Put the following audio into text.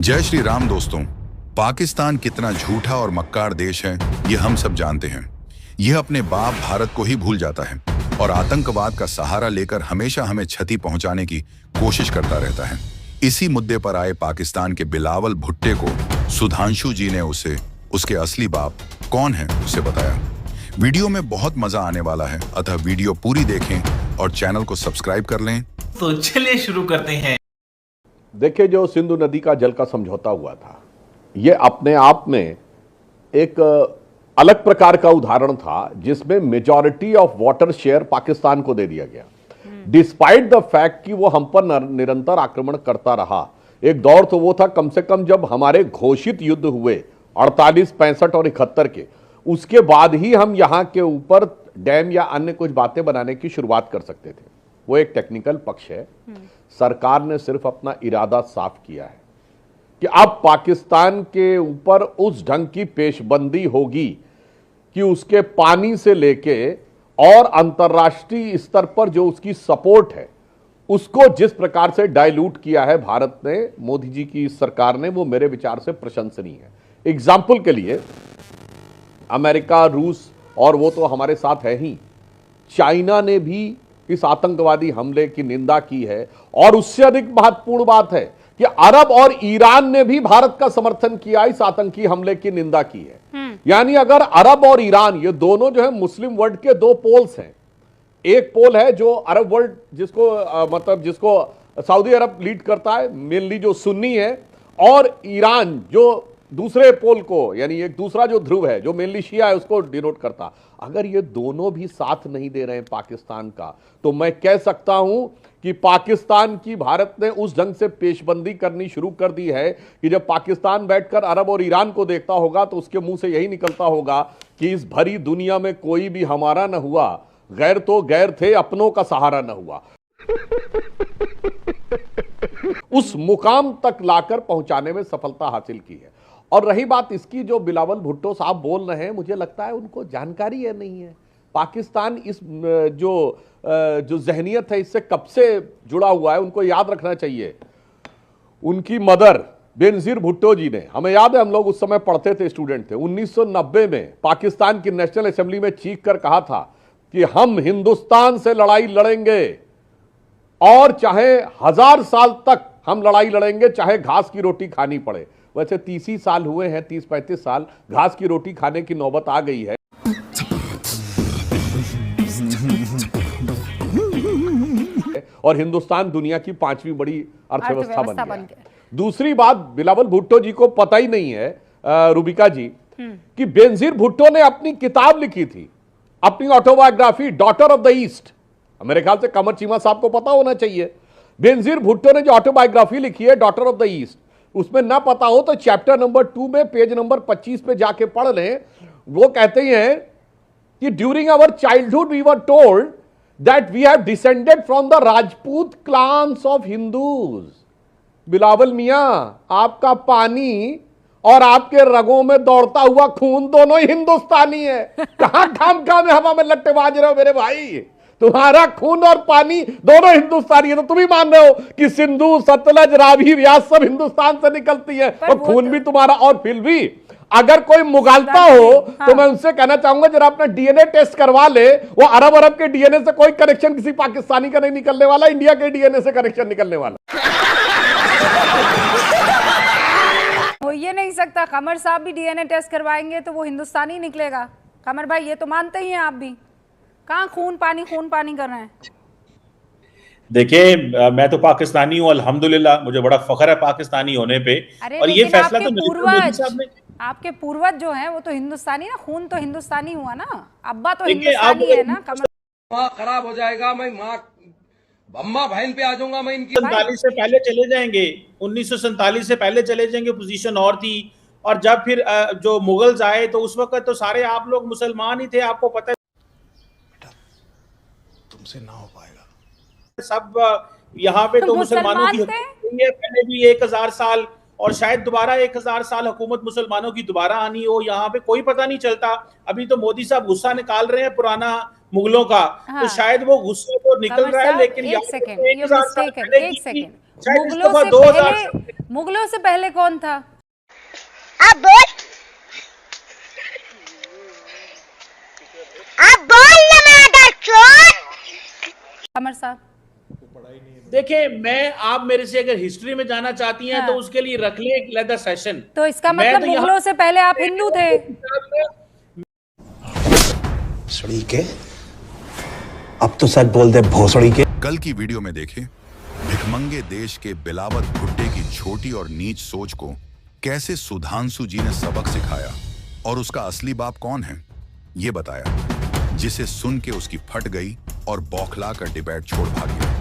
जय श्री राम दोस्तों। पाकिस्तान कितना झूठा और मक्कार देश है ये हम सब जानते हैं। यह अपने बाप भारत को ही भूल जाता है और आतंकवाद का सहारा लेकर हमेशा हमें क्षति पहुंचाने की कोशिश करता रहता है। इसी मुद्दे पर आए पाकिस्तान के बिलावल भुट्टे को सुधांशु जी ने उसे उसके असली बाप कौन है उसे बताया। वीडियो में बहुत मजा आने वाला है, अतः वीडियो पूरी देखें और चैनल को सब्सक्राइब कर लें। तो चलिए शुरू करते हैं। देखिए, जो सिंधु नदी का जल का समझौता हुआ था, ये अपने आप में एक अलग प्रकार का उदाहरण था जिसमें majority of water share Pakistan को दे दिया गया, डिस्पाइट द फैक्ट कि वो हम पर निरंतर आक्रमण करता रहा। एक दौर तो वो था कम से कम जब हमारे घोषित युद्ध हुए 48, 65 और 71 के, उसके बाद ही हम यहां के ऊपर डैम या अन्य कुछ बातें बनाने की शुरुआत कर सकते थे। वो एक टेक्निकल पक्ष है। सरकार ने सिर्फ अपना इरादा साफ किया है कि अब पाकिस्तान के ऊपर उस ढंग की पेशबंदी होगी कि उसके पानी से लेके और अंतर्राष्ट्रीय स्तर पर जो उसकी सपोर्ट है उसको जिस प्रकार से डाइल्यूट किया है भारत ने, मोदी जी की सरकार ने, वो मेरे विचार से प्रशंसनीय है। एग्जाम्पल के लिए अमेरिका, रूस और वो तो हमारे साथ है ही, चाइना ने भी इस आतंकवादी हमले की निंदा की है। और उससे अधिक महत्वपूर्ण बात है कि अरब और ईरान ने भी भारत का समर्थन किया, इस आतंकी हमले की निंदा की है। यानी अगर अरब और ईरान, ये दोनों जो है मुस्लिम वर्ल्ड के दो पोल्स हैं। एक पोल है जो अरब वर्ल्ड, जिसको जिसको सऊदी अरब लीड करता है, मेनली जो सुन्नी है, और ईरान जो दूसरे पोल को, यानी एक दूसरा जो ध्रुव है जो मेनली शिया है, उसको डिनोट करता। अगर ये दोनों भी साथ नहीं दे रहे हैं पाकिस्तान का, तो मैं कह सकता हूं कि पाकिस्तान की भारत ने उस ढंग से पेशबंदी करनी शुरू कर दी है कि जब पाकिस्तान बैठकर अरब और ईरान को देखता होगा तो उसके मुंह से यही निकलता होगा कि इस भरी दुनिया में कोई भी हमारा न हुआ, गैर तो गैर थे, अपनों का सहारा न हुआ। उस मुकाम तक लाकर पहुंचाने में सफलता हासिल की है। और रही बात इसकी, जो बिलावल भुट्टो साहब बोल रहे हैं, मुझे लगता है उनको जानकारी है नहीं है। पाकिस्तान इस जो जहनियत है इससे कब से जुड़ा हुआ है, उनको याद रखना चाहिए। उनकी मदर बेनजीर भुट्टो जी ने, हमें याद है, हम लोग उस समय पढ़ते थे, स्टूडेंट थे, 1990 में पाकिस्तान की नेशनल असेंबली में चीख कर कहा था कि हम हिंदुस्तान से लड़ाई लड़ेंगे और चाहे 1000 साल तक हम लड़ाई लड़ेंगे, चाहे घास की रोटी खानी पड़े। वैसे 30 ही साल हुए हैं, 30-35 साल, घास की रोटी खाने की नौबत आ गई है। और हिंदुस्तान दुनिया की 5वीं बड़ी अर्थव्यवस्था बन गया। दूसरी बात, बिलावल भुट्टो जी को पता ही नहीं है, रूबिका जी, कि बेनजीर भुट्टो ने अपनी किताब लिखी थी, अपनी autobiography, daughter of the east. मेरे ख्याल से कमर चीमा साहब को पता होना चाहिए। बेनजीर भुट्टो ने जो ऑटोबायोग्राफी लिखी है, डॉटर ऑफ द ईस्ट, उसमें ना पता हो तो चैप्टर नंबर 2 में पेज नंबर 25 पे जाके पढ़ लें। वो कहते हैं कि during our childhood we were told that we have descended from the Rajput clans of Hindus. Bilawal मियां, आपका पानी और आपके रगों में दौड़ता हुआ खून दोनों ही हिंदुस्तानी है। कहां खाम में हवा में लट्टे बाज रहे हो मेरे भाई? तुम्हारा खून और पानी दोनों हिंदुस्तानी है। तो तुम ही मान रहे हो कि सिंधु, सतलज, रावी, व्यास सब हिंदुस्तान से निकलती है, और खून भी तुम्हारा। और फिर भी अगर कोई मुगालता हो तो मैं उनसे कहना चाहूंगा जरा अपना डीएनए टेस्ट करवा ले। वो अरब के डीएनए से कोई कनेक्शन किसी पाकिस्तानी का नहीं निकलने वाला, इंडिया के डीएनए से कनेक्शन निकलने वाला। हो ये नहीं सकता, कमर साहब भी डीएनए टेस्ट करवाएंगे तो वो हिंदुस्तानी निकलेगा। कमर भाई, ये तो मानते ही हैं आप भी। कहाँ खून पानी कर रहे हैं? देखिए, मैं तो पाकिस्तानी हूँ, अल्हम्दुलिल्लाह, मुझे बड़ा फख्र है पाकिस्तानी होने पे। और ये फैसला तो आपके पूर्वज जो हैं वो तो हिंदुस्तानी ना, खून तो हिंदुस्तानी हुआ ना, अब्बा तो हिंदुस्तानी है ना। माँ खराब हो जाएगा, मैं माँ अम्मा बहन पे आ जाऊंगा मैं इनकी। 47 से पहले चले जाएंगे, 1947 से पहले चले जाएंगे, पोजीशन और थी। और जब फिर जो मुगल्स आए तो उस वक्त तो सारे आप लोग मुसलमान ही थे, आपको पता है। तुमसे ना हो पाएगा सब यहाँ पे तो मुसलमानों की हुकूमत है, पहले भी 1000 साल और शायद दोबारा 1000 साल हुकूमत मुसलमानों की दोबारा आनी हो। यहाँ पे कोई पता नहीं चलता। अभी तो मोदी साहब गुस्सा निकाल रहे हैं पुराना मुगलों का, तो शायद वो गुस्सा तो निकल रहा है, लेकिन एक सेकंड, शायद इस्तीफा 2000 मुगलों से पहले कौन था? अब बोल ना चोर। कमर साहब देखिए, मैं आप मेरे से अगर हिस्ट्री में जाना चाहती हैं हाँ। तो उसके लिए रख ले एक लेदर सेशन। तो इसका मैं मतलब तो यहाँ- मुगलों से पहले आप हिंदू थे। भोसड़ी के, अब तो सच बोल दे भोसड़ी के। कल की वीडियो में देखें भिखमंगे देश के बिलावत भुट्टे की छोटी और नीच सोच को कैसे सुधांशु जी ने सबक सिखाया और उसका असली बाप कौन है ये बताया, जिसे सुन के उसकी फट गई और बौखला कर डिबेट छोड़ भाग गया।